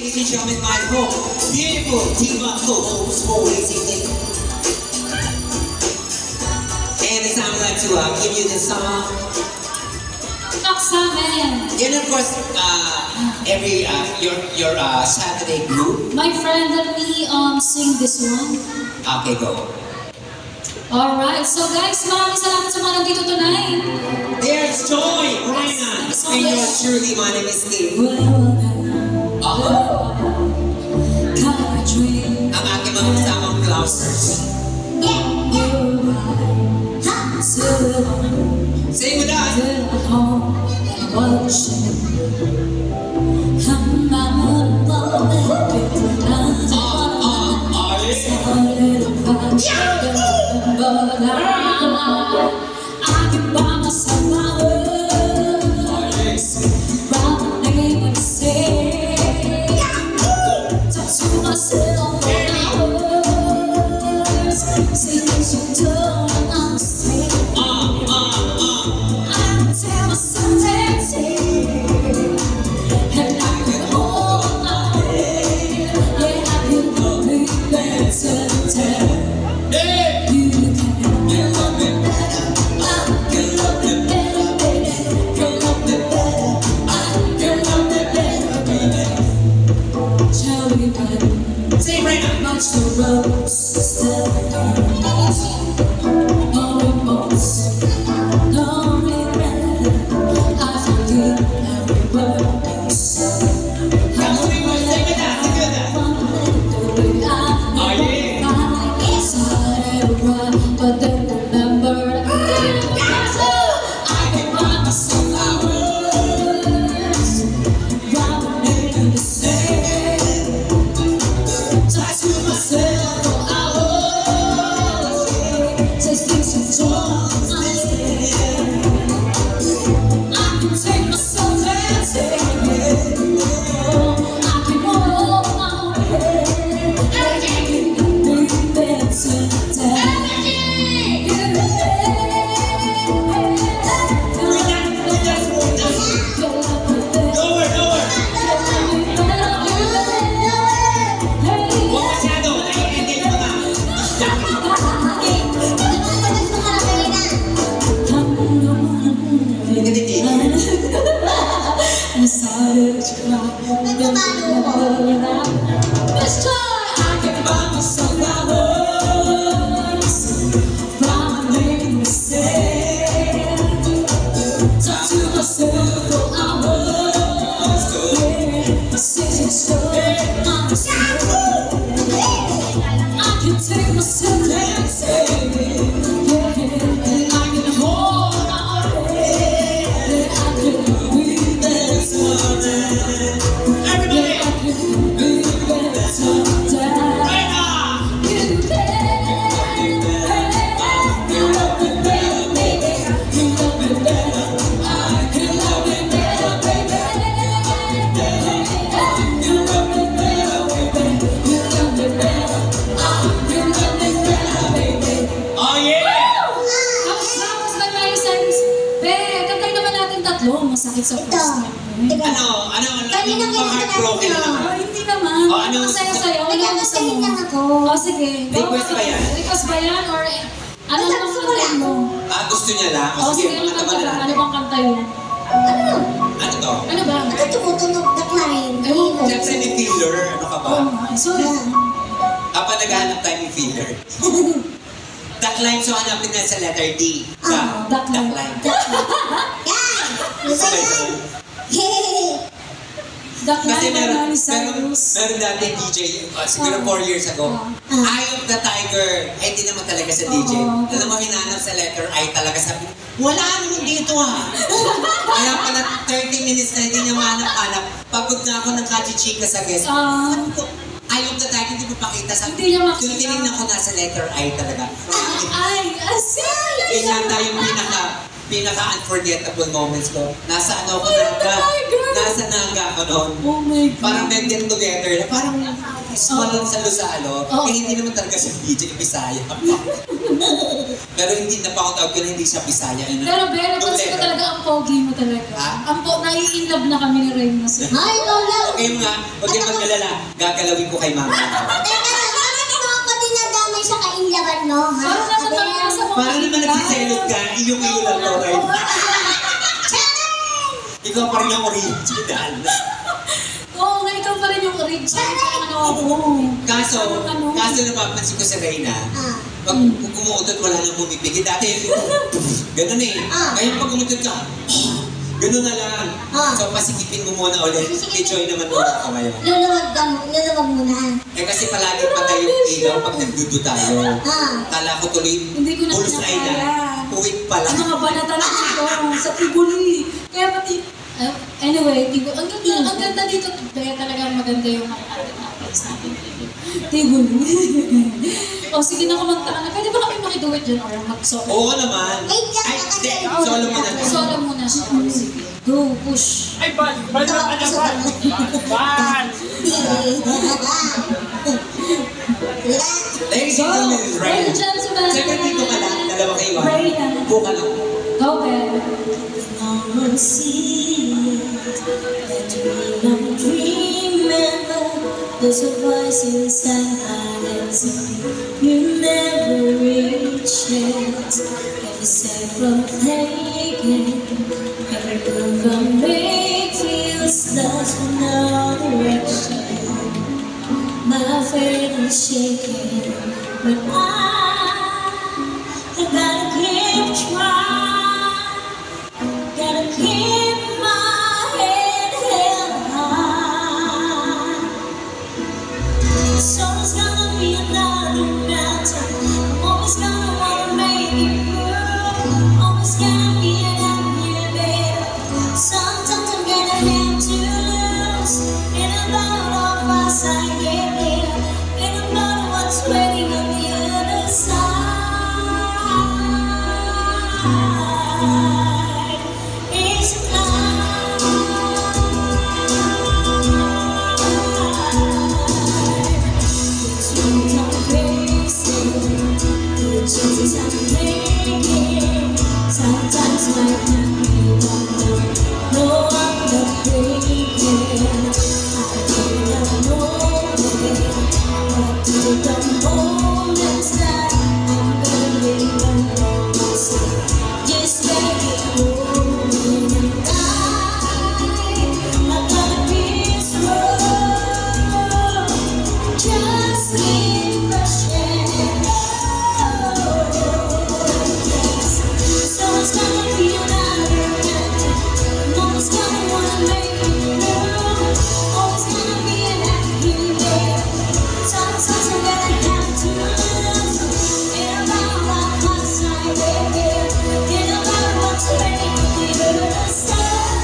ladies and gentlemen, my home, beautiful diva co-host, always evening. And it's time I'd like to give you the song. And of course, every your Saturday group. My friend let me sing this one. Okay, go. Alright, so guys, maraming salamat sa mga nandito tonight. There's Joy, Ryan, and yours truly, my name is Steve. Ang aking mga kasamang Klausers. Sing with us! I can buy myself my words, write the name and say, talk to myself for hours, say things you don't understand. I can tell myself that and I can hold on, yeah, I can believe better. Say it right now. Much the roads still no remorse, no regret. I forgive every word you say. Come to me, boy. Say it with that. Say it with that. Oh, yeah. But then remember, I can buy myself flowers, write the name to say. I can buy myself flowers, write my name and say, talk to myself for hours, yeah, sing story myself. I can take myself dancing, yeah, I can hold on, yeah, I can breathe better. Everybody! Masakit sa first time. Ano, heartbroken na naman. Hindi naman. Ano, masaya-saya. Ano gusto mo? Sige. Request ba yan? Request ba yan? Or ano naman kantayin mo? Gusto niya lang? Sige, ano kanta ba? Ano bang kanta yun? Ano to? Ano ba? Tumutunog na climb. Siyempre ni Filler, ano ka ba? Sorry. Kapag naghahanap tayo ni Filler. Duckline, so hanapin na sa letter D. Duckline. Kasi meron dati DJ, siguro 4 years ago. Eye of the Tiger. Ay, hindi naman talaga sa DJ. Alam mo, hinanap sa letter I talaga. Sabi, wala naman dito Kaya pala 30 minutes na hindi niya mahanap-hanap. Pagod na ako ng kachichika sa guest. Eye of the Tiger, hindi ko pakita. Sabi, yung tinignan ko nasa letter I talaga. Yun yata yung pinaka-unforgettable moments ko. Nasa ano ko nasa Naga ako noon. Oh my God. Parang get together na parang small sa Luzalo. Eh hindi naman talaga sa DJ Bisaya. Pero hindi na-found out ko na hindi siya Bisaya. Pero Bella, napansin ko talaga ang pogi mo talaga. Ha? Na-i-inlove na kami ni Reyna. Ay, Lola. Okay mga, huwag kayong mag-alala. Gagalawin ko kay mama. Teka lang, bakit mo ako dinadamay sa kainlaban mo? Ha? Parang nasa Sabi mga sa mga Para naman nagsiselot ka, iyo-iyo lang to, right? Ikaw pa rin ang original. Oo, nga ikaw pa rin yung original. Kaso napapansin ko sa Reyna, pag umuutot, wala nang bumibigay. Dati, ganun eh. Ngayon pag umutot ka, ganun na lang. So pasikipin mo muna ulit. Enjoy naman muna ako ngayon. Luluwag mo na. Eh kasi palagi patay yung ilaw pag nagdudo tayo. Kala ko tuloy, Hindi ko na bullseye na. kinakaya. Uwit pala. Ang mga banata lang ito sa Tiguli. Kaya pati, anyway, ang ganda dito. Kaya talaga maganda yung mga place natin. Tiguli. O sige na, kumanta ka na. Pwede ba kami makiduwit dyan or mag-solo? Oo naman. Ay, hindi. Solo mo na. Solo muna siya. O, sige. Go, push. Ay, ban! Ban! Ban! Ladies and gentlemen, Ladies Reyna. and gentlemen. Siyempre dito ka lang, dalawa kayo. Reyna. Buka lang. Go, Bella. There's a voice inside my head saying you never reach it. Every step from taking, every move I make feels lost with no direction. My faith is shaking, but I gotta keep trying, gotta keep my head held high. Someone's gonna be another mountain. I'm always gonna wanna make it move. Always gonna be an uphill battle. Sometimes I'm gonna have to lose. And about all fast I get there. And about what's waiting on the other side. It's chances I'm taking. Sometimes my happy wonder, no, I'm not breaking. I don't know what to do the moments that I'm gonna remember myself. Just let it roll and I'm gonna be slow. Just keep rushing. Someone's gonna be another mountain. Always gonna wanna make it through. Always gonna be an happy day. Sometimes I'm gonna have to lose. And about what must I live? And about what's waiting on the other side.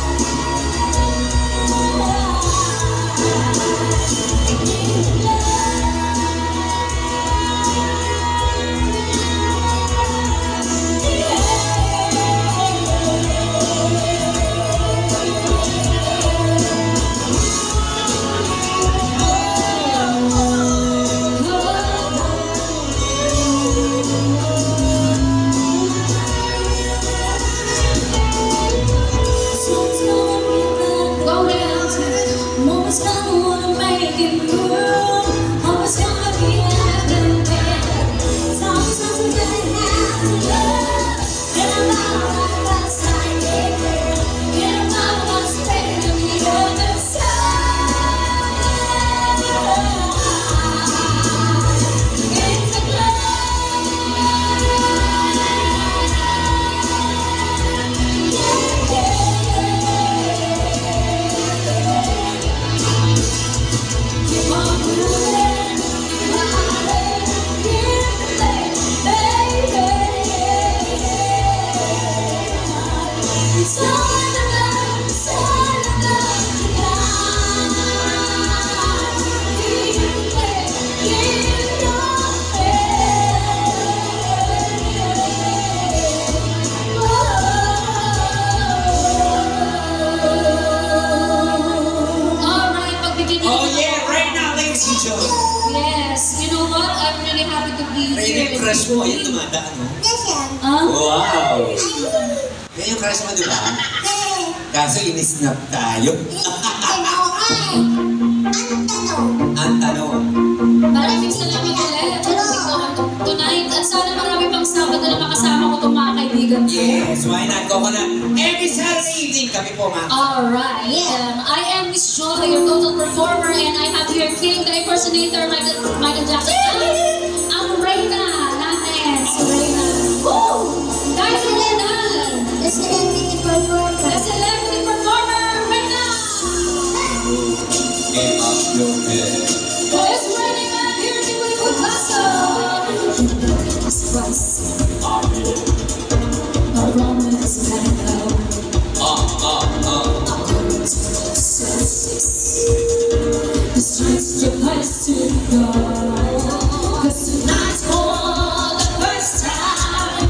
Go, Bella. I'm always gonna wanna make it through. Always gonna be having there. Sometimes I'm gonna have to love. And about what must I live? And about what's waiting on the other side. It's a keep on moving, baby. It's all about Alright, pagbigyan niyo. Oh yeah, Reyna, ladies and gentlemen. Yes, you know what? I'm really happy to be Reyna, here. yung crush mo, ayun tumadaan, no? Nasaan? Ha? Wow! Yan yung crush mo, di ba? Kaso inisnap tayo. Ang tanong. Maraming salamat ulit. Tonight, at sana marami pang Sabado na makasama ko itong mga kaibigan ko. Yes, why not? Coconut. Every Saturday evening kami po, ma'am. Alright. I am Miss Joy, your total performer, and I have here King, the impersonator, Michael Jackson. Ang Reyna natin, si Reyna. Woo! Guys, Reyna! The celebrity performer. The celebrity performer, Reyna! Get up your head. It's raining and here to win with Paso. A romance gotta go. The streets your place to go. 'Cause tonight's for the first time.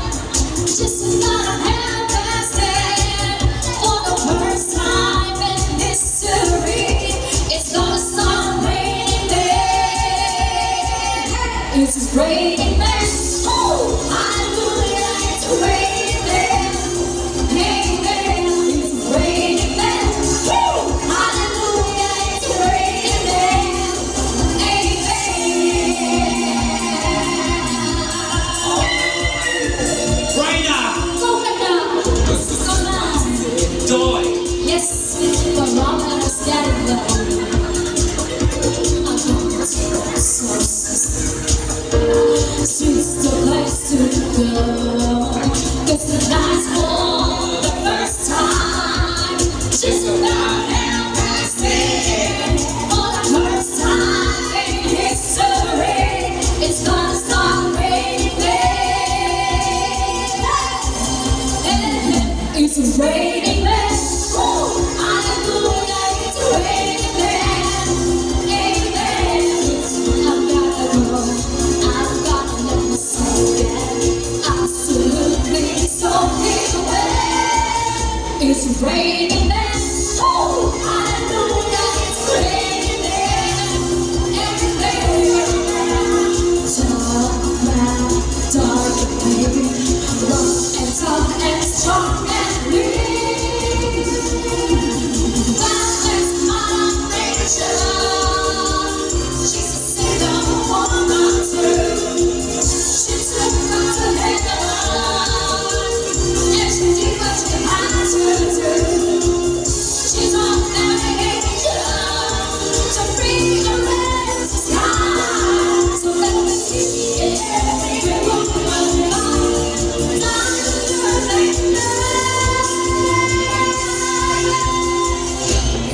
Just another half-past 10. For the first time in history, it's gonna start raining men. It's raining men. Oh, hallelujah, it's raining men. Amen. It's raining men. Oh, hallelujah, it's raining men. Amen. Reyna! Coconut. Coconut. Joy! Yes, the romance gotta go. I'm gonna take She's the place to go. 'Cause tonight's for the first time. Just about half-past 10. For the first time in history, it's gonna start raining men. It's raining men. Oh, hallelujah, it's raining men. Amen. I've gotta go. I've gotta let myself get absolutely soaking wet. It's raining men. Oh, hallelujah, it's raining men. Amen. Talk loud, dark and baby, rough and tough and strong and lean. That is my nature. She's a sinner, woman too. She took me to heaven, and she did what she had to do. She's on an angel to bring a red sky. So let me see every woman.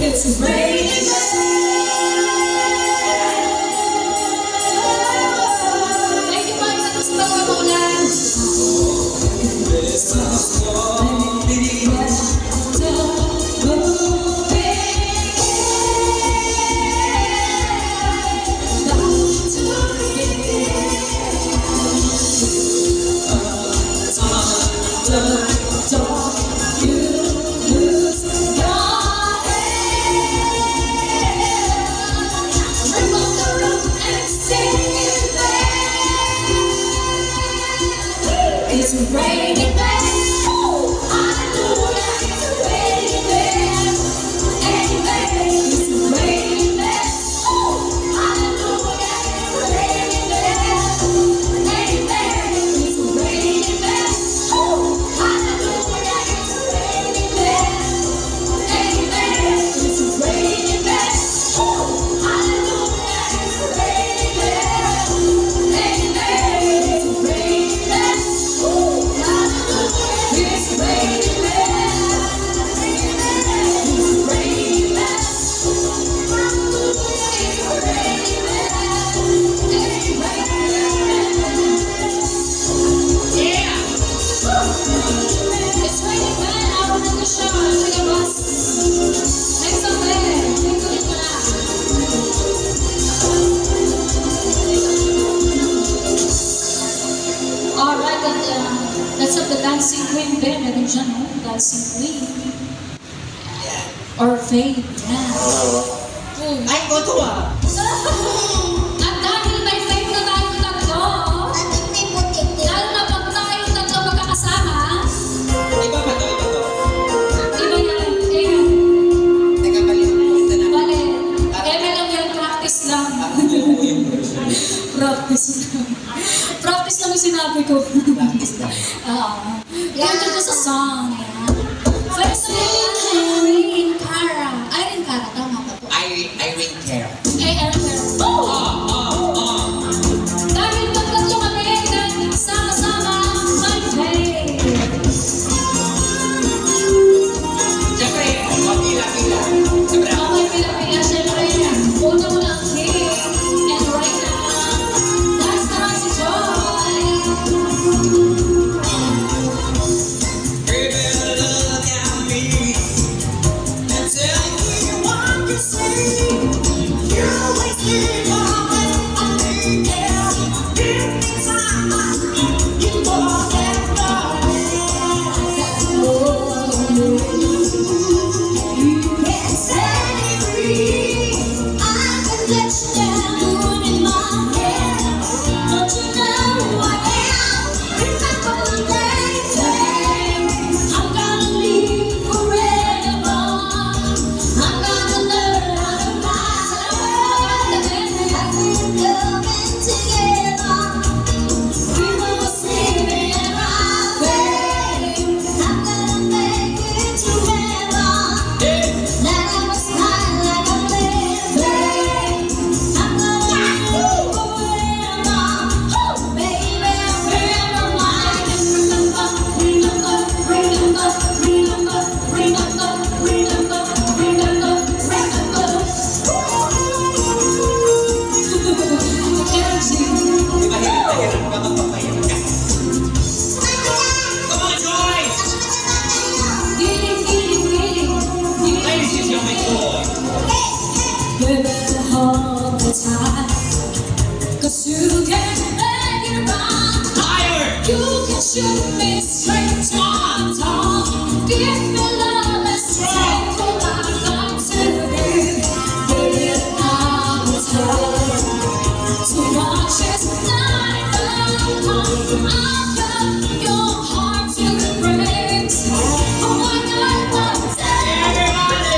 It's raining men. Thank you, Mike. Tapos pa ako ulan. Don't you lose your Rip on the roof and sing it there. It's raining men. Oh, hallelujah, it's raining men. Amen. It's raining men. Oh, hallelujah, it's raining men. Amen. It's raining men. Oh, hallelujah, it's raining men. Amen. It's raining men. Oh, hallelujah, it's raining men. Amen. It's raining men. Oh, hallelujah, it's raining men. It's raining men. It's raining men. Yeah. It's raining men. Out in the shower. Take a bus. Next up there. Take a look at that. Alright, let's have the dancing queen there. Meron siya, no? Dancing queen. Or fade. Yeah. Ay, koto ah! At dahil may fade na tayo tatlo, At may putik din. lalo na pag tayo tatlo magkakasama lang. Alam mo yung version. Practice lang. Practice lang yung sinabi ko. Practice lang. Ganito ko sa song. First name, Irene Cara. Irene Cara, tama ba po? Irene Cara. Irene Cara. Dahil magtatlo kami na sama-sama, my faith. Siyempre, pila-pila. Siyempre, Okay, pila-pila. Siyempre, una mo lang King. And right now, last naman si Joy. baby, look at me and tell me what you say. You always keep always on me, yeah. Give me time, you know that You can set me free. I can let you down in my head. Don't you know who I am? Remember the day I'm gonna live forever. I'm gonna learn how to fly. As we're coming together, we will sing and ride. I'm gonna make it to heaven. That I was high like a baby. I'm gonna live forever. Baby, remember mine. Di ba hirap ka magpapahirap ka? Come on, Joy! Giling, giling, giling. Ladies and gentlemen, Joy! Baby, hold the time. 'Cause you can make it right. Higher! You can shoot me straight to my tongue. Give me love and strength for my life to live. Baby, I will try to watch as night come. I'll cut your heart till it breaks. Oh my God, Everybody!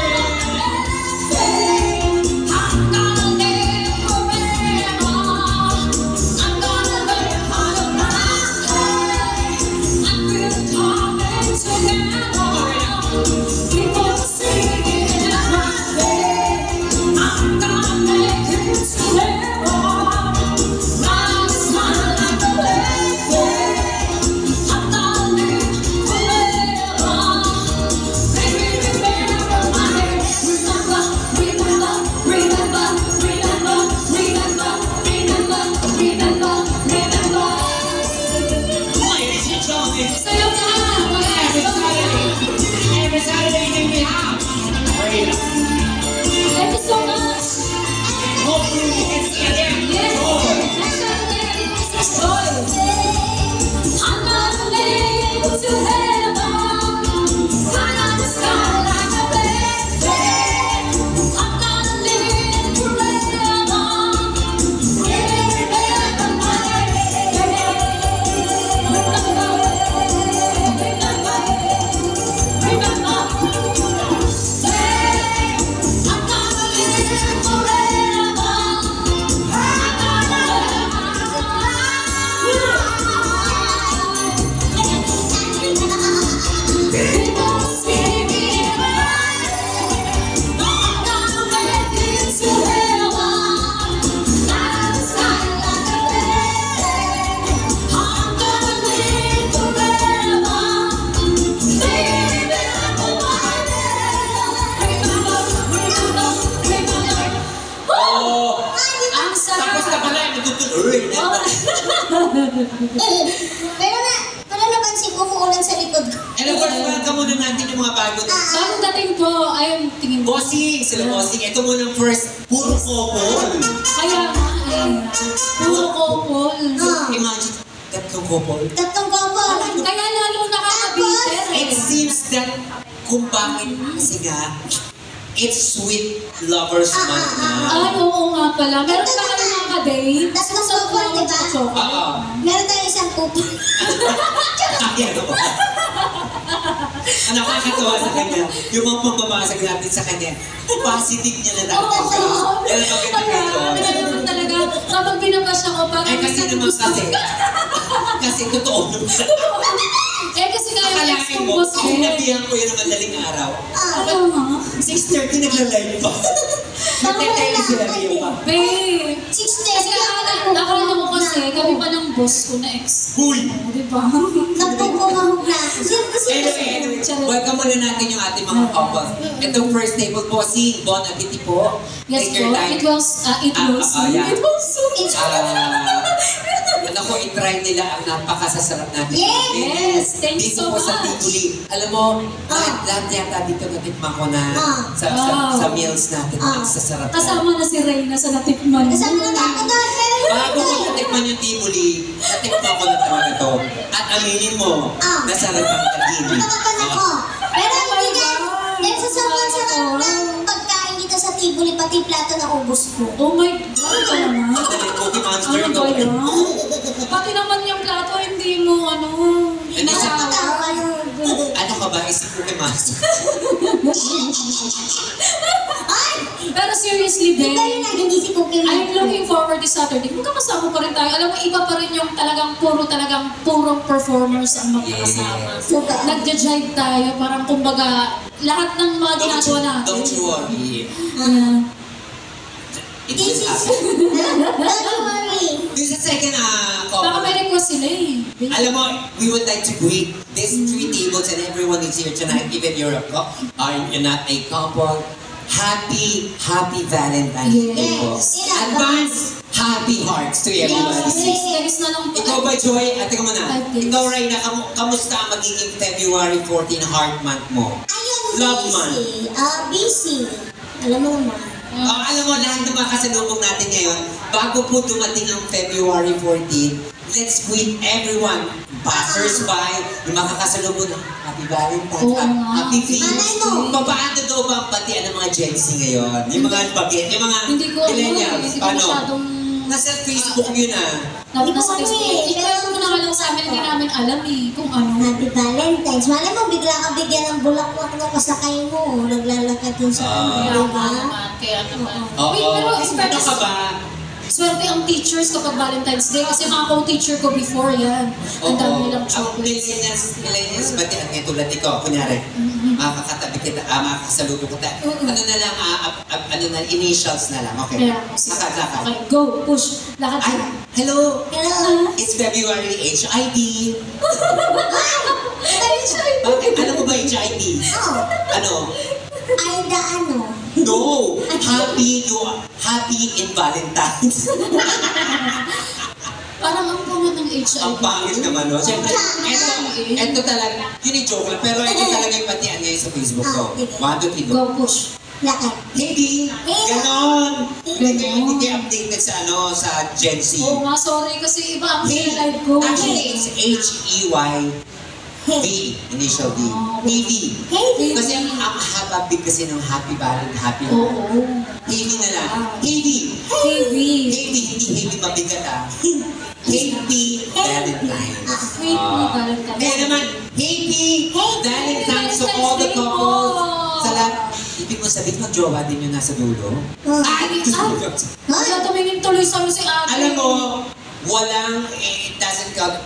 I'm gonna live forever. I'm gonna learn how to fly. And we're coming together. People singing in my faith. I'm gonna make it to heaven. Now it's time like a baby. I'm gonna live forever. Baby, remember my name. Remember, remember, remember, remember, remember, remember, remember, remember. Ladies and gentlemen, Sa'yo na! every Saturday evening we have Marina. Thank you so much! Hopefully we can see you again. Yes! Joy! Next Saturday, this is Joy! I'm gonna live to heaven. Fly on the sky like a baby. I'm gonna live forever. Remember my Oh! Ang Tapos na sarap! pala, natutuloy. Pero napansin ko umuulan sa likod ko. And of course, welcome muna natin yung mga bago na. Bagong dating po, ayun, tingin ko. Bossing, sila Bossing. Ito muna ang first, puro couple. Kaya nga, puro couple. Imagine, tatlong couple. Tatlong couple. Kaya lalo nakaka-bitter eh. It seems that kung bakit kasi nga, it's sweet lovers month na. Ay, oo nga pala. Meron pa kami mga ka-date. Tas mas couple, di ba? Oo. Meron tayong isang couple. Kaya na ba? Ang nakakatawa sa kanya, yung mga pambabasag natin sa kanya, positive niya na dati siya. Yan ang maganda dito. Talaga, kapag binabasa ko, parang... Eh kasi naman kasi totoo naman sa kasi nga yung akalain ex-kong mo, boss ko. sinabihan ko yun ng madaling araw. Ano nga? 6:30 nagla-live pa. Nagtetele sila Rio pa. Babe! 6:30 Kasi akala ko kasi, kami pa ng boss ko na ex. Huy! Diba? Nagpupumahog na. Anyway, welcome muna natin yung ating mga couple. Itong first table po, si Bon Abiti po. Yes Take your po, time. it was yeah. it was so Ako, i-try nila ang napakasasarap natin. Yes, thank you dito so po sa much. Tivoli. Alam mo, lahat yata dito natikman ko na sa meals natin. Ang sasarap. Kasama na si Reyna sa natikman. Kasama na ako dahil. Bago ko natikman yung Tivoli, natikman ko na talaga to. At aminin mo, nasarap ang tagini. Nakakatawa ko. Pero hindi dahil sa sobrang sarap ng pagkain dito sa Tivoli, pati plato na ubos ko. Oh my God, ano naman? Dali, Cookie Monster Ano to. ba yan? Pati naman yung plato, hindi mo Hindi siya- Nakakatawa yung... Ano ka ba? Isip Cookie Monster. Pero seriously, Ikaw babe, yun ang hindi si Cookie I'm looking forward this Saturday. Magkakasama pa rin tayo. Alam mo, iba pa rin yung talagang purong performers ang magkakasama. Super. Nagja-jive tayo, parang kumbaga, lahat ng mga ginagawa natin. Don't you worry. It This will is... happen. Don't worry. This is second Baka may couple. request sila eh. Alam mo, we would like to greet these 3 tables and everyone is here tonight, even you're not a couple. Happy Valentine's Day po. Yes. Advance happy hearts to everybody. 6 days na lang po. Ikaw ba, Joy? Teka muna. 5 days. Ikaw, Reyna, kamusta ang magiging February 14 heart month mo? Ayun, Love busy. Busy. Alam mo naman. Alam mo, lahat ng mga kasalubong natin ngayon, bago po dumating ang February 14, let's greet everyone. Passers-by, yung makakasalubong ng Happy Valentine's, Oo nga. Happy Feast. Malay mo. Paano daw ba ang batian ng mga Gen Z ngayon? Yung mga bagay, yung mga Hindi ko millennials, hindi ko paano? masyadong... Nasa Facebook yun ah. Hindi ko Nasa ano Facebook. eh, I-try pero- mo na nga lang sa amin, hindi namin alam eh kung ano. Happy Valentine's. Malay mo, bigla ka bigyan ng bulaklak na kasakay mo. Naglalakad yun sa Kaya ano, nga diba? naman, kaya naman. Oo. Wait, pero Ano ka ba? swerte ang teachers kapag Valentine's Day kasi mga co-teacher ko before yan. Ang dami nilang Ang chocolates. millennials, batian ngayon tulad ikaw, kunyari, makakatabi kita, makakasalubong kita. Ano na lang, ano na, initials na lang, okay? Kaya, sige. Lakad. Okay, go, push. Lakad Ay, ka. hello! Hello. It's February HIV. Ay, sorry. Bakit? Alam mo ba HIV? Oh, Ano? ay da ano. No! Happy in Valentine's. Parang ang pangit ng HIV. Ang pangit naman, no? Siyempre, eto talaga, yun yung joke lang, pero ito talaga yung patian ngayon sa Facebook ko. 1, 2, 3, go. Go, push. Lakad. Hindi! Ganon! Hindi updated sa sa Gen Z. Oo nga, sorry kasi iba ang live ko. Actually, it's H-E-Y V, initial V. Heavy. Hey, Kasi ang haba big kasi ng happy Valentine's, happy. Oo. Heavy na lang. Heavy. Heavy. Heavy, hindi heavy mabigat ah. Happy Valentine's. Wait, Valentine's. Kaya naman, happy Valentine's to all the couples. Sa lahat, ibig mo sabihin, mag-jowa din yung nasa dulo. Ay! Wala tumingin tuloy sa si ate. Alam mo, it doesn't count,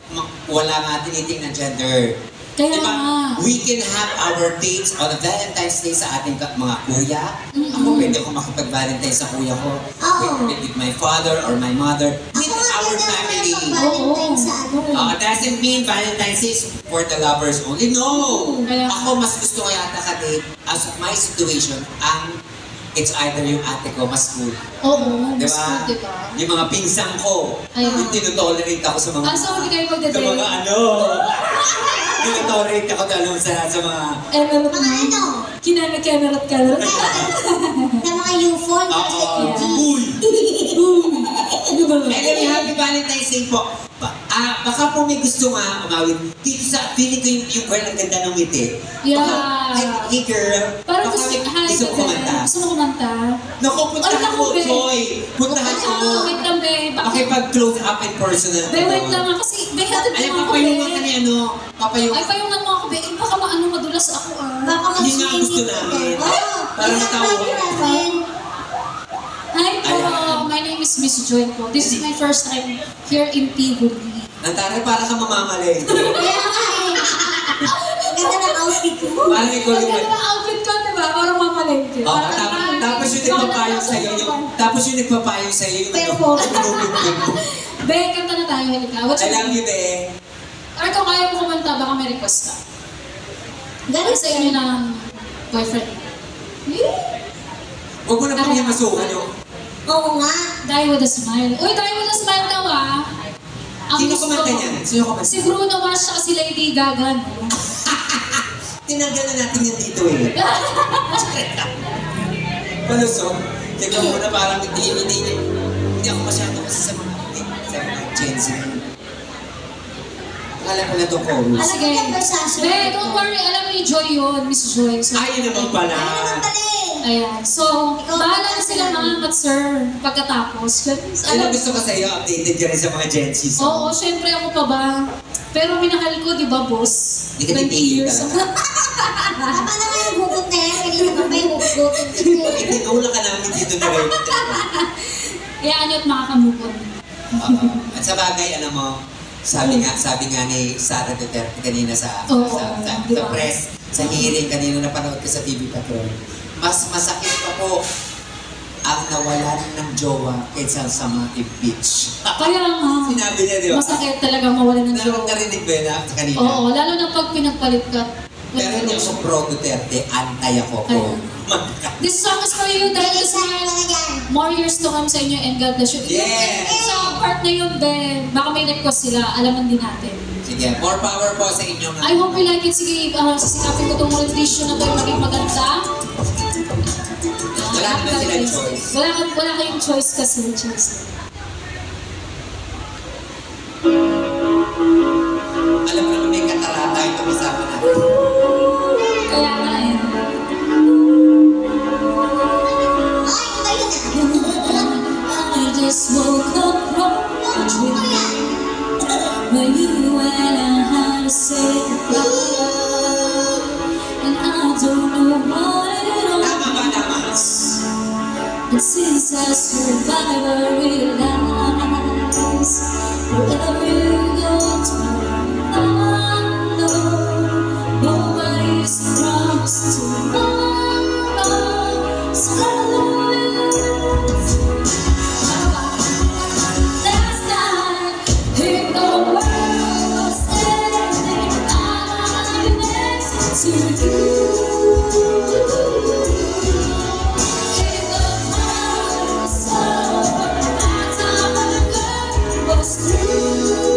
wala nga tinitingnan gender. Kaya Diba? nga. We can have our dates on a Valentine's Day sa ating mga kuya. Ako pwede ako makipag-Valentine's sa kuya ko. With my father or my mother. With our family. Valentine's sa ano. It doesn't mean Valentine's Day is for the lovers only. No! Kaya- Ako mas gusto ko yata ka-date, as of my situation, it's either yung ate ko, mas cool. Oo, Diba? mas good, diba? Yung mga pinsan ko, Ayun. yung tinutolerate ako sa mga... So, hindi kayo Sa magdadate? mga tinutolerate ako talagang sa mga... Emerald Mga ano? Kinamit. Na mga UFO. Uy! Ano ba? Anyway, happy Valentine's Day po. Baka po may gusto nga umawit. Dito sa, feeling ko yung girl ang ganda ng ngiti. Yeah. Baka, hey girl, Parang baka gusto, may gusto ko kumanta. Gusto mo kumanta? Naku, puntahan Ay, naku, mo, be. Joy. Puntahan Ano, mo. wait lang, be. Pakipag-close up in personal. Be, wait lang nga kasi, be, hatid Alam, mo ako, papayungan be. ka ni ano, papayungan. Ay, payungan mo ako, mo, be. Baka madulas ako Baka Hindi nga gusto namin. Para matawa. Hi po, my name is Miss Joy po. This is my first time here in Tivoli. Nantari, para ka mamamalay. Kaya nga eh. Ganda ng outfit mo. Parang ikaw Ang yung... ganda ng outfit ko, di ba? Parang mamalengke. Oh, tapos yung nagpapayong sa'yo, yung Pero po. Be, kanta na tayo, halika. What I love you, be. Or kung kaya mo kumanta, baka may request ka. Galing Sa inyo ng boyfriend. Huwag mo na pang himasukan yung... Oo nga. Die with a smile. Uy, Die with a smile daw ah. Ang Sino gusto kumanta ko- niyan? Sino kumanta? Si Bruno Mars at si Lady Gaga. no? Tinanggal na natin yan dito eh. Palusot. Tignan mo na parang hindi ako masyado kasi sa mga Gen Z. Alam ko na itong chorus. Alam Sige. mo yung conversation. Be, don't worry. Alam mo yung Joy yun, Miss Joy. So, Ay, yun naman pala. Ano pala eh. Ayan. So, bahala na sila mga sir pagkatapos. Ano gusto ko sa'yo? Updated ka rin sa mga Gen Z. Oo, syempre ako pa ba? Pero minahal ko, di ba, boss? Hindi ka titigil talaga. Tama naman yung hugot na yan. Kanina pa ba yung hugot? Itinula ka namin dito na rin. Kaya at makakamukon. At sa bagay, sabi nga ni Sara Duterte kanina sa diba? press, sa hearing kanina napanood ko sa TV Patrol. Mas masakit pa po ang nawalan ng jowa kaysa sa mga bitch. Kaya nga, Sinabi niya, di ba? masakit talaga mawalan ng jowa. Narinig ba yun sa kanina? Oo, lalo na pag pinagpalit ka. Pero hindi ako pro Duterte, antay ako po. This song is for you dahil Isa sa lang na yan. more years to come sa inyo and God bless you. Yes! Sa part na yun, Ben, baka may request sila, alaman din natin. Sige, more power po sa inyo. I hope you like it. Sige, sisikapin ko itong rendition na ito yung maging maganda. Wala naman silang choice. Wala kayong choice kasi. Alam mo naman may katarata itong kasama natin. Kaya nga eh. Ay, iba yun ah. I just woke up from a dream when you and I had to say goodbye, and I don't know what it all Tama ba, tama? But since I survived, I realize wherever you go tomorrow, I know nobody's promised tomorrow. So last night, in the world was ending, I'm next to you. Was through.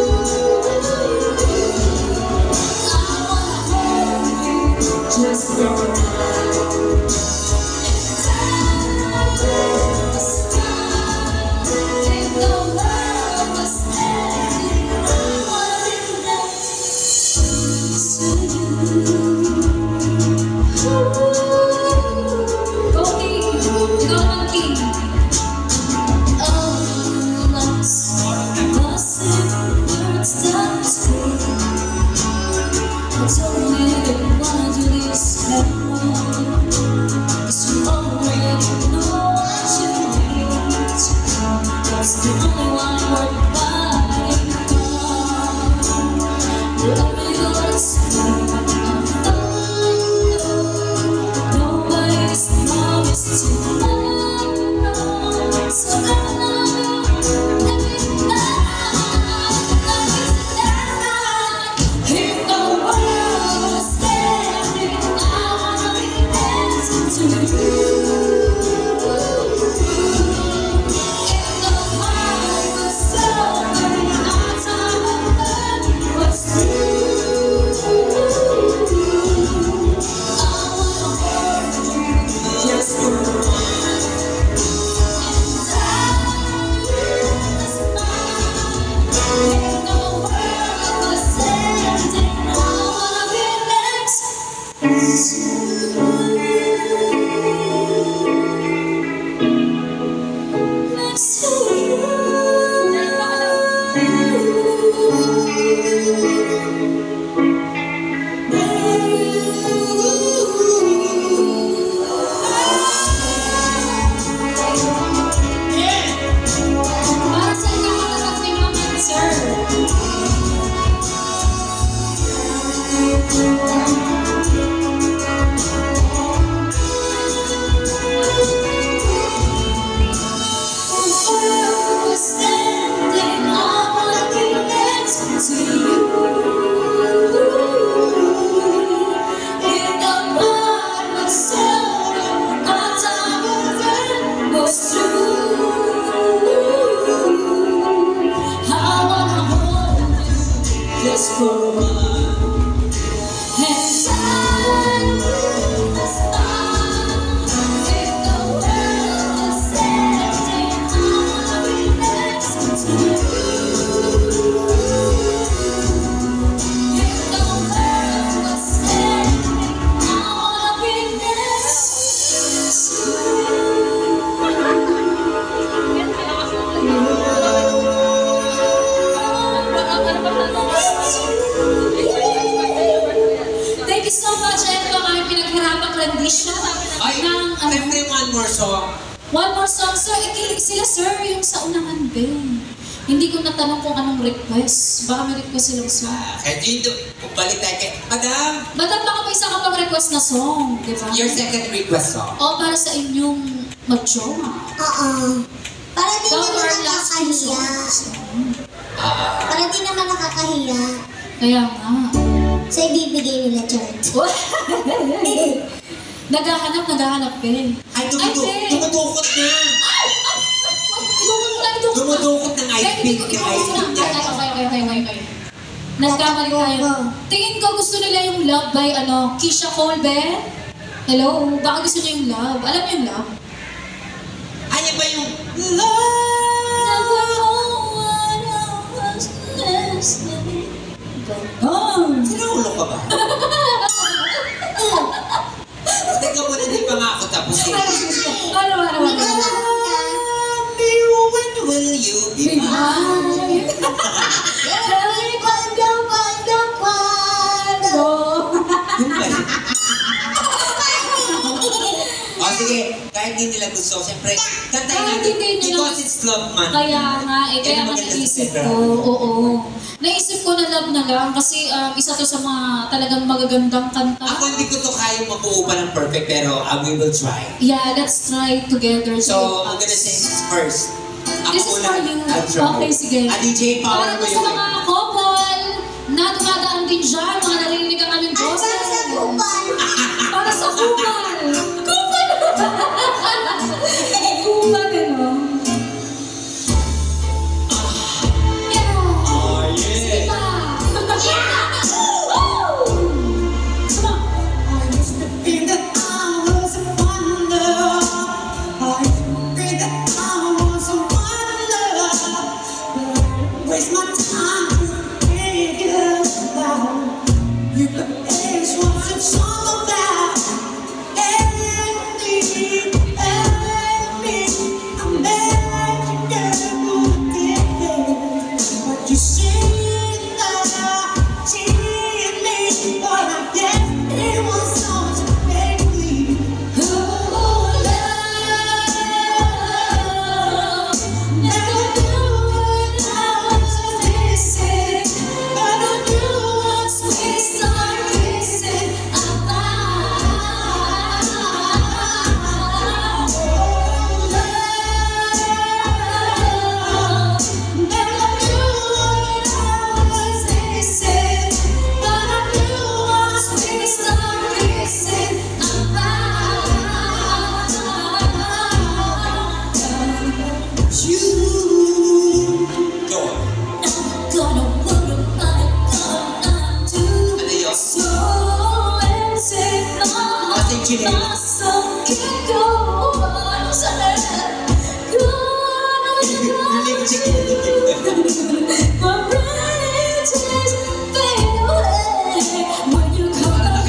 so much. And time will stop. If the world is ending, I'll be next to you. If the world was ending, I'll be next to Thank you so much. Ito ang aming pinaghirapang rendition Ay, ng siyempre one more song. one more song. Sir, ikilig sila, sir, yung sa unang band. Hindi ko natanong kung anong request. Baka may request silang song. Kahit yun, balik tayo kay Madam, Madam, baka may isa ka pang request na song, di ba? your second request song. O para sa inyong mag-jowa. Oo. Para di Ikaw, naman our last two nakakahiya. songs. Para di naman nakakahiya. Kaya nga. So, ibibigay nila, George. Naghahanap ka eh. Ay, Ay, dumudukot na. Dumudukot ng ice pick. Okay. Nagkamali tayo. Tingin ko gusto nila yung Love by Keisha Cole, be? Hello? Baka gusto niya yung Love. Alam niyo yung Love? Ano ba yung Sinulo ka ba? Teka mo na, di pa nga ako tapos eh. Ano? When will you be mine? Yung ba yun? O sige, kahit hindi nila gusto, siyempre, kantayin Kahit natin hindi nila because it's love month. Kaya nga, kaya Kaya nga maganda naisip sa ko, oo. Naisip ko na Love na lang kasi isa to sa mga talagang magagandang kanta. Ako hindi ko to kaya mabuo pa ng perfect, pero we will try. Yeah, let's try together. So, I'm gonna sing this first. Ako This is muna, for you. I'll try. Okay, sige. DJ, power Para mo to sa yun. mga couple na dumadaan din dyan, mga narinig ang aming At boses. sa kupal. Para sa kupal. Kupal! Kupal din, no? Oh, yeah. I used to think that I was a wonder. I used to think that I was a wonder. But I waste my time to figure it out. You could ask what it's all about. Anything, I'm begging you to get what you see. But I guess it was all to make me. Never knew what I was missing, but I knew once we started kissing, I found love. Never knew what I was missing, but I knew once we started kissing, I found you. Go on. Gonna put a fight on to so and take my soul can go on my relatives fade away when you come around.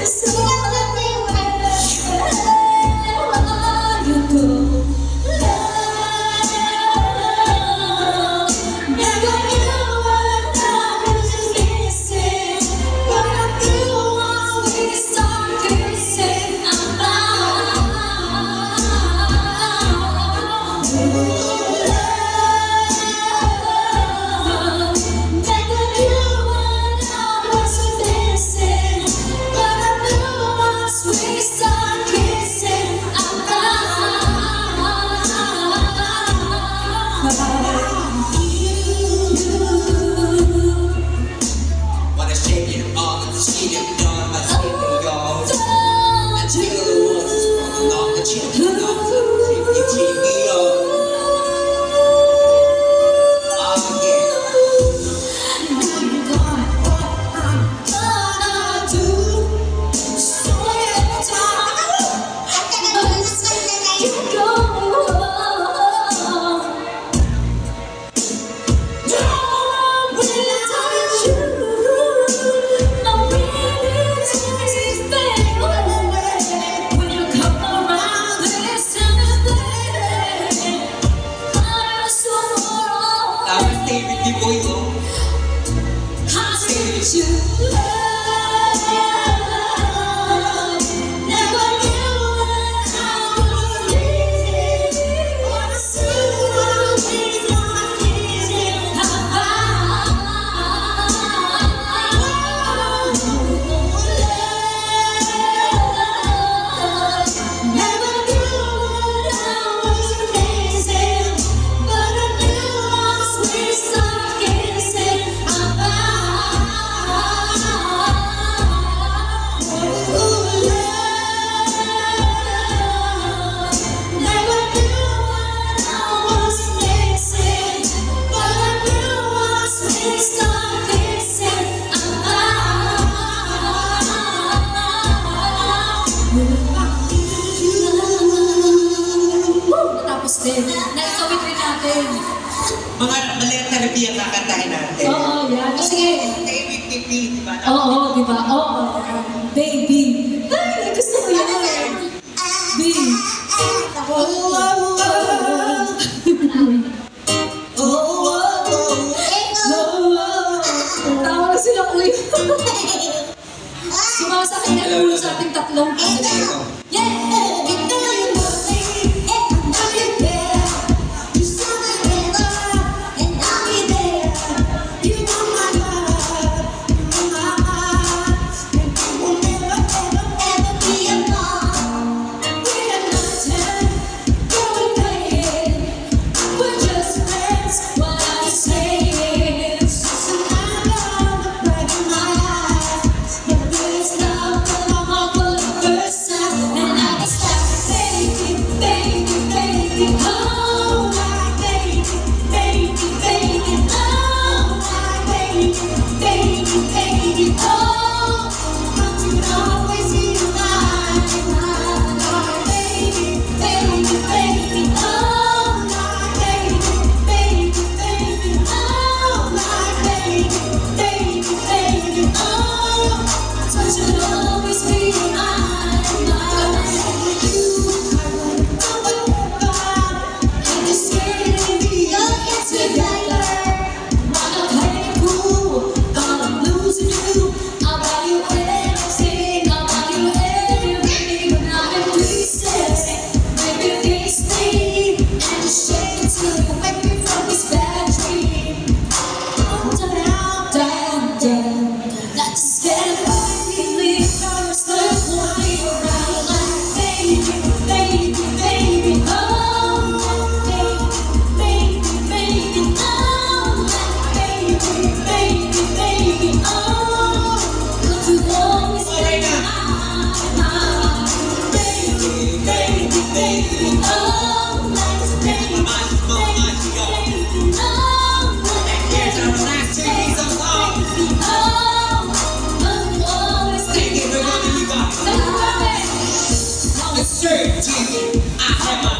So everywhere you go, love. Never knew what I was missing, but I knew once we started kissing, I found love. Never knew what I was missing, but I knew once we started kissing, I wanna shake it all in the city, on my skin, y'all. And take the walls, on the chin, you take me up. natin. Mga letter B ang kakantahin natin. Oo, yan. Sige. ABPP, di ba? Oo, di ba? Oo. Baby. Ay, gusto ko yan. B. Tawa na sila uy. Sumasakit na ulo sa ating tatlong. Yeah!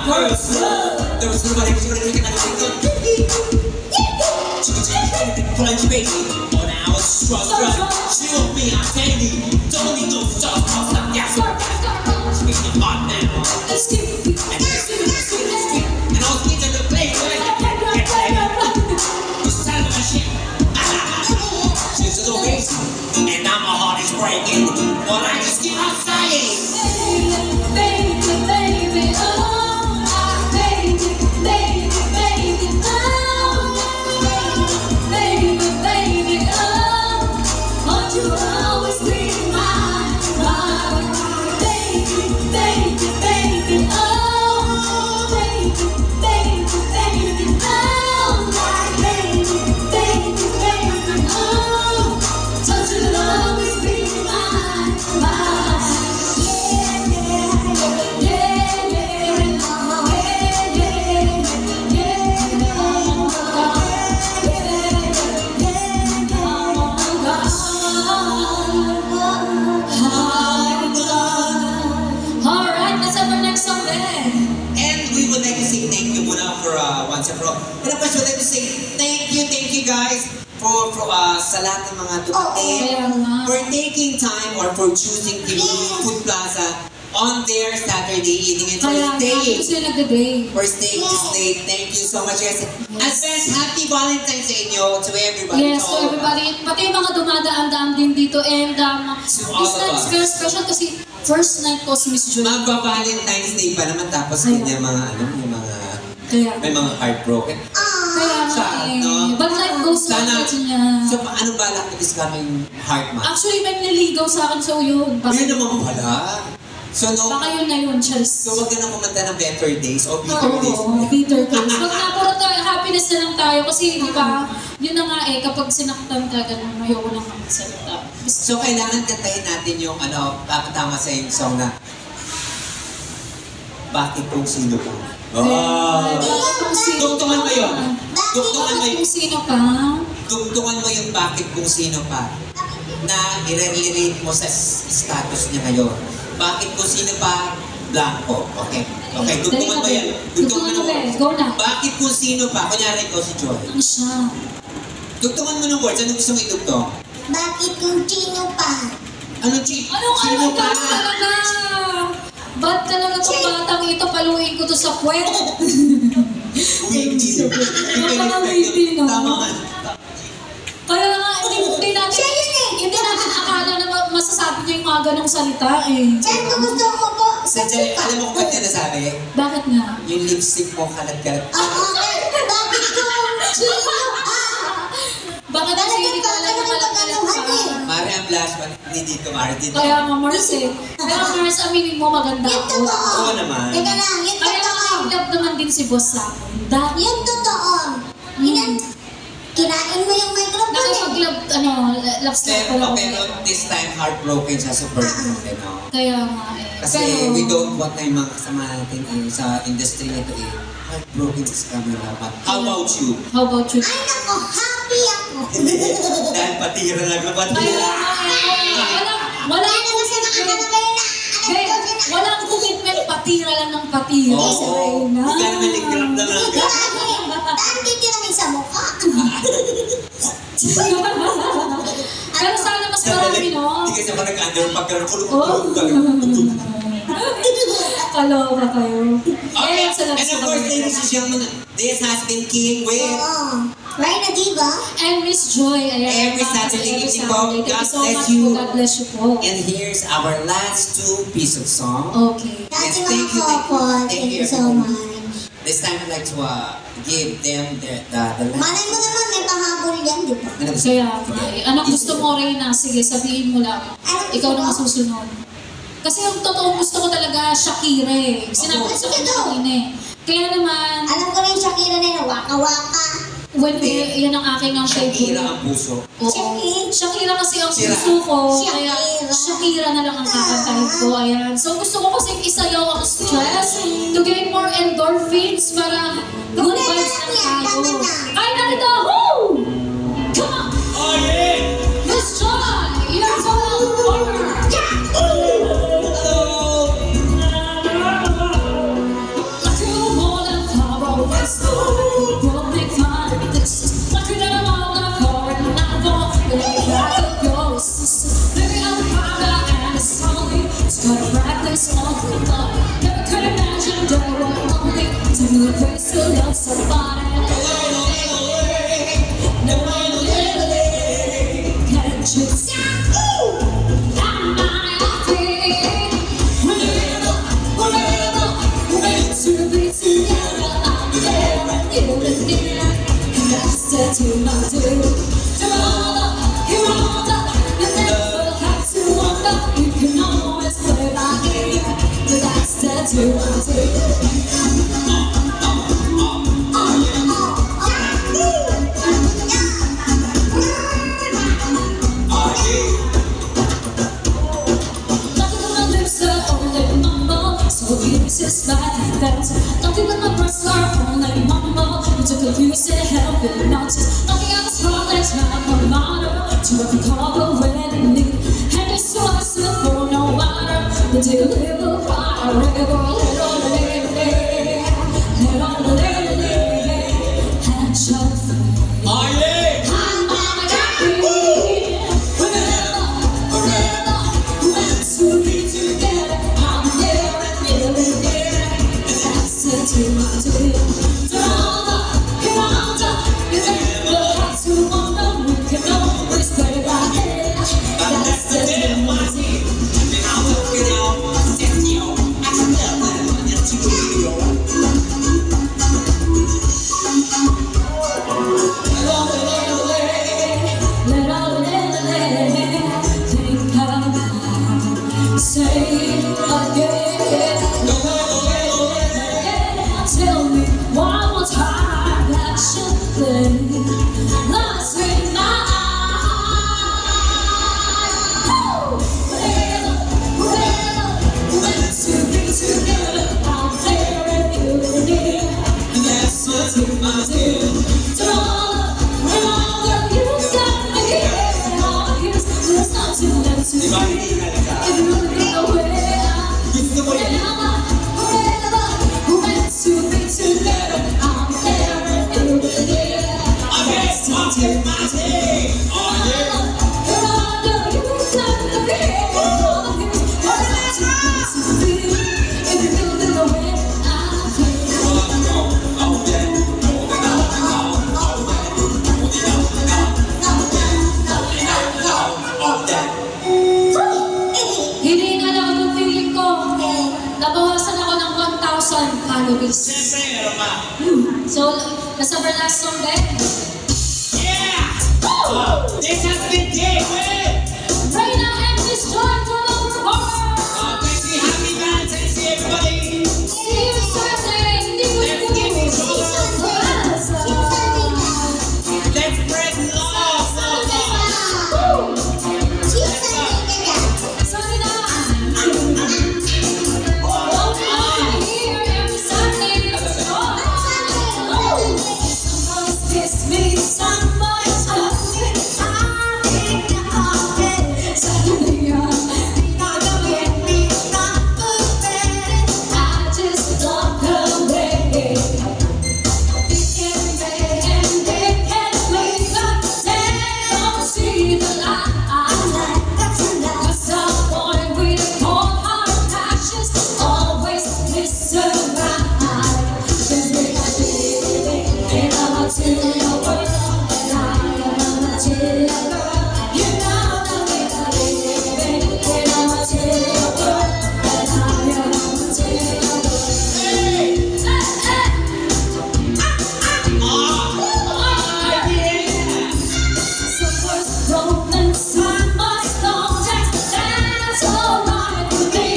First love. There was nobody who could have taken that Crunch baby, when I was struck, she want me on candy. Don't need those jobs, cause I'm gas. Speaking hot now. And I was getting the place when I get it's time for shit. She's a little crazy, and now my heart is breaking. But I just keep on saying, Baby, baby, oh. once and for all. And of course, we'd like to say thank you guys for sa lahat ng mga dumating, for taking time or for choosing Piluni Food Plaza on their Saturday evening and for staying. For staying this late. Thank you so much guys. Advance Happy Valentine's sa inyo to everybody. Yes, to everybody. Pati yung mga dumadaan-daan din dito. And this night is very special kasi first night ko si Miss Joy. Magpa-Valentine's Day pa naman tapos ganyan mga yung mga may mga heartbroken. Kaya no? But life goes on niya. So, paano ba lang this coming heart month? Actually, may niligaw sa akin, so yun. Yun naman pala. So, no, baka yun na yun, Chels. So, wag ka na kumanta ng better days o bitter days. Oo, bitter days. Wag na, puro happiness na lang tayo. Kasi, di ba, yun na nga kapag sinaktan ka, ganun, ayoko lang magsalita. So, kailangan kantahin natin yung, tama sa yung song na, Bakit Kung Sino Pa? Dugtungan mo yun. Dugtungan mo yung sino pa? Dugtungan mo yung Bakit Kung Sino Pa na i-relate mo sa status niya ngayon. Bakit Kung Sino Pa? Blanco. Okay. Okay, dugtungan ba yan? Dugtungan mo ba? Go na. Bakit kung sino pa? Kunyari ikaw si Joy. Ano siya? Dugtungan mo ng words. Ano gusto mo idugtong? Bakit kung sino pa? Anong chi? Anong Sino ano pa? talaga? Ba't talaga itong batang ito paluin ko to sa puwet? Witty. Napaka witty, no? Tama ka. Kaya nga, hindi natin akala na masasabi niya yung mga ganong salita eh. Saan ko gusto mo po? Sadya, alam mo kung ba't niya nasabi? Bakit nga? Yung lipstick mo kalat-kalat. Oo, bakit kung sino pa? Bakit ang hindi ka alam na malakalat ka? Mari ang blush, hindi dito, Mari dito. Kaya nga, Mars eh. Pero Mars, aminin mo maganda Yung ako. totoo. Oo naman. Teka lang, yung Kaya nga, totoo. in love naman din si boss sa akin. Yung totoo. Kinain mo yung microphone eh. Nakipag-love, love story ko lang. Pero this time, heartbroken siya sa birthday, no? Kaya nga eh. Kasi Pero, we don't want na yung mga kasama natin sa industry nito eh. Heartbroken sa camera naman. How about you? How about you? Ay nako, happy ako. Dahil patira lang na Kaya patira. nga eh. Walang commitment. Be, walang commitment, patira lang ng patira. Oo. Hindi ka naman ligrap na lang. Dahil titiramin sa mukha. Pero sana mas marami, no? Hindi kasi ako nag-under pagkakulong Oh. Kaloka kayo. Okay, Eh, sa and of course, ladies and gentlemen, this has been King with Oo. Right na diba? And Miss Joy, ayan. Every Saturday Every evening po. Saturday. Thank God you so bless much you. po. God bless you po. And here's our last two piece of song. Okay. Dati Yes, mga thank you, couple, thank you so everyone. much. This time I'd like to give them the last. Malay mo naman, may pahabol yan, di ba? Ano gusto? Kaya, ano gusto mo, Reyna? Sige, sabihin mo lang. Ikaw na masusunod. Kasi yung totoong gusto ko talaga, Shakira eh. Sinabi ko sa Sige kanya daw. kanina eh. Kaya naman, Alam ko na yung Shakira na yun, waka-waka. when yan ang aking ang Shakira favorite. ang puso. Oo. Shakira kasi ang Shakira. puso ko. Kaya Shakira. Shakira na lang ang kakantahin ko. Ayan. So gusto ko kasi isayaw ang stress to gain more endorphins para good vibes ng tao. Ay, narito! Woo! Come on! Oh yeah! Miss Joy! You're total corner! Like you more than power, let's go. We'll make fun of this. Like you never want the car and not go. But let me back up your sister. Baby, I'm harder and it's only. It's gotta practice on the love. Never could imagine there were only to be a place to love somebody. Can't you see? I'm not afraid. Whenever we're meant to be together, I'm there and you and near. And I said to my dear, tomorrow, you're older. You never have to wonder. You can always play my game. But I said to my dear. Nothing on my lips are only mumble. So confused is my defense. Nothing on my breasts are only mumble. You took abuse and help it not. Nothing on this heart that's not my motto. To every call of when need. And it's so I still for no water. But do you live a fire? Little and show free. Oh yeah! I'm on a free. Whenever meant to be together, I'm there and you're there. And I said to my dear, you're older, you never have to wonder. We can always play by ear. And I said to my dear. Say again, tell me why. Luis. Siyempre, meron pa. So, nasa our last song din. Yeah! This has been Jay with Reyna and Miss Joy from our performer. let's see happy bands and see everybody. See you Sunday. Let's give each other a hug. Let's spread love. Sunday na. Don't come here every Sunday. Someone's kissed me, someone's hugged me. Suddenly I just walk away. They can make and they can wake up. They don't see the light. Cause a boy with a cold heart passions always misunderstood. Cause we are living in a material world, and I am a material girl. You know that we are living in a material world, and I am a material girl. Hey, hey, hey. Some words broken, some must don't that's alright with me.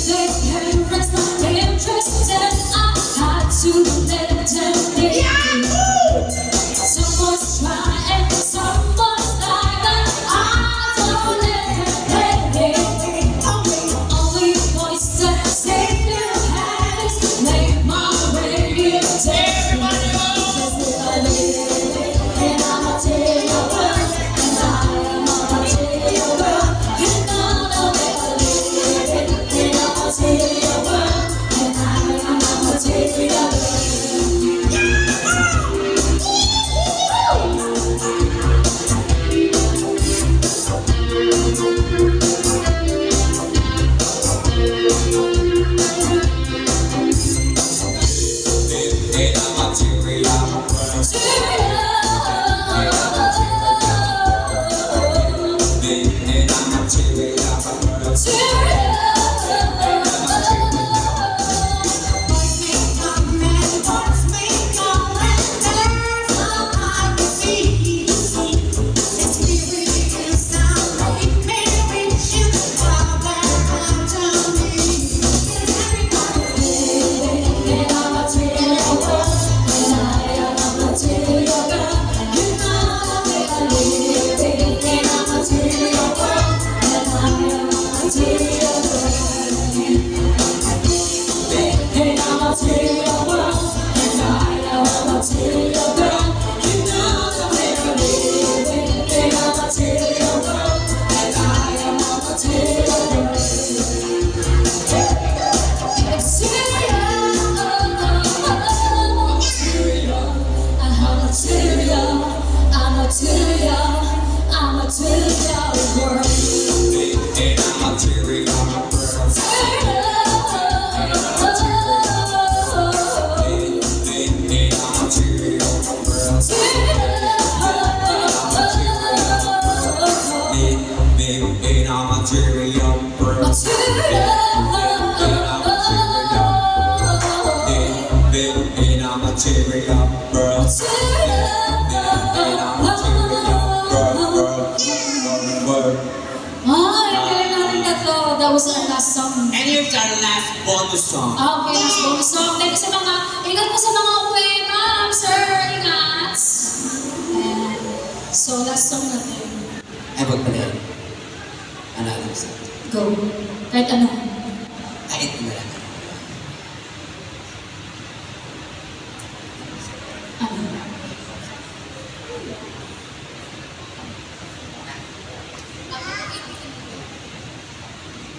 They can rest my interest and I had to let them be. Some must try and some must die, but I don't let them play. Only voice that say their hands make my radio take. That was our last song. And here's our last bonus song. Okay, last bonus song. Thank you sa mga, ingat po sa mga uwi, ma'am, sir, ingat. And, so, last song natin. Ay, wag pala yun. Ano alam sa Go. Kahit ano. kahit na lang. Ano.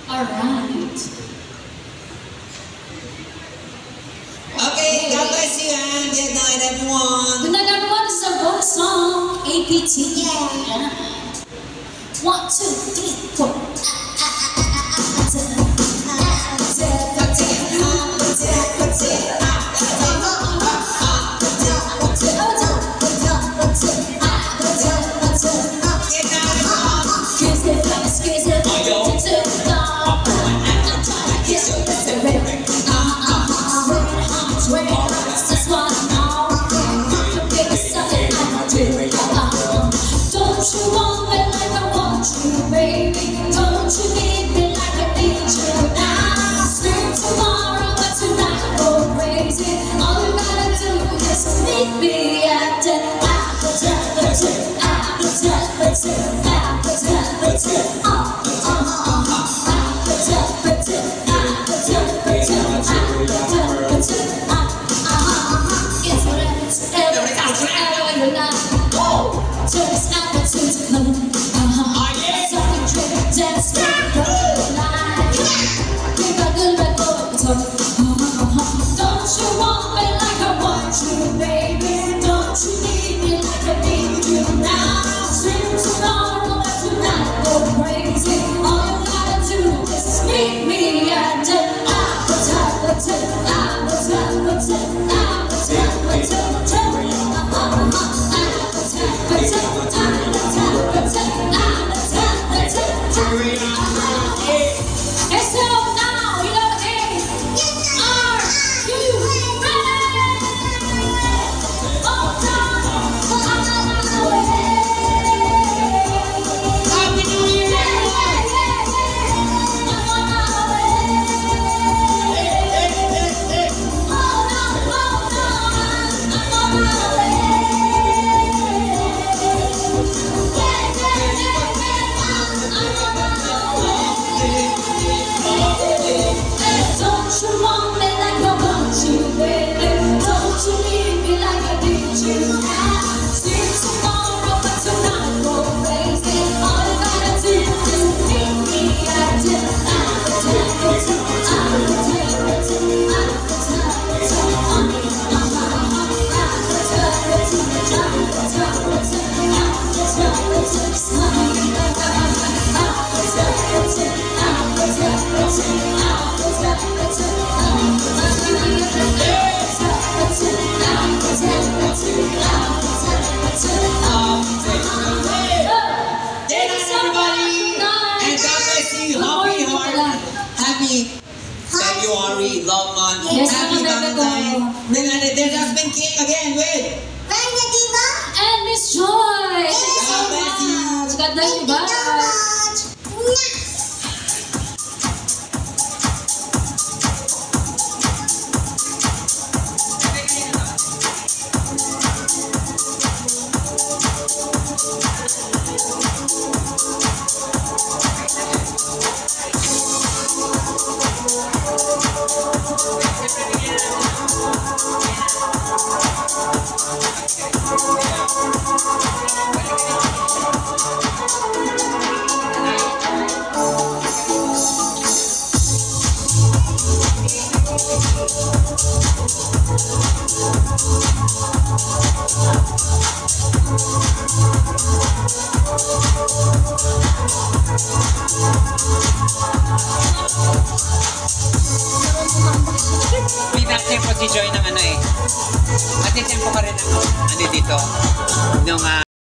Alright. Okay, God bless you and good night everyone. Good night everyone, this is our bonus song, APT. Yeah. 1, 2, 3, 4. Kiss it, Don't you want me like I want you, baby? Don't you need me like I need you now? Dream tomorrow, but tonight go crazy. All you gotta do is meet me at the Let's go now, you know A, R, U, ready? Oh, no, Happy New Year! Don't you want me like I want you, baby? Don't you need me like I need you now? See tomorrow, but tonight go crazy. All you gotta do is meet me at Happy February, love month. Yes, Happy Mama Valentine. There's Husband King again with And Miss Joy! Thank you so God bless you. much! God bless you, bye! May tempo si Joy ng ano eh. At tempo ka rin ano dito. Nung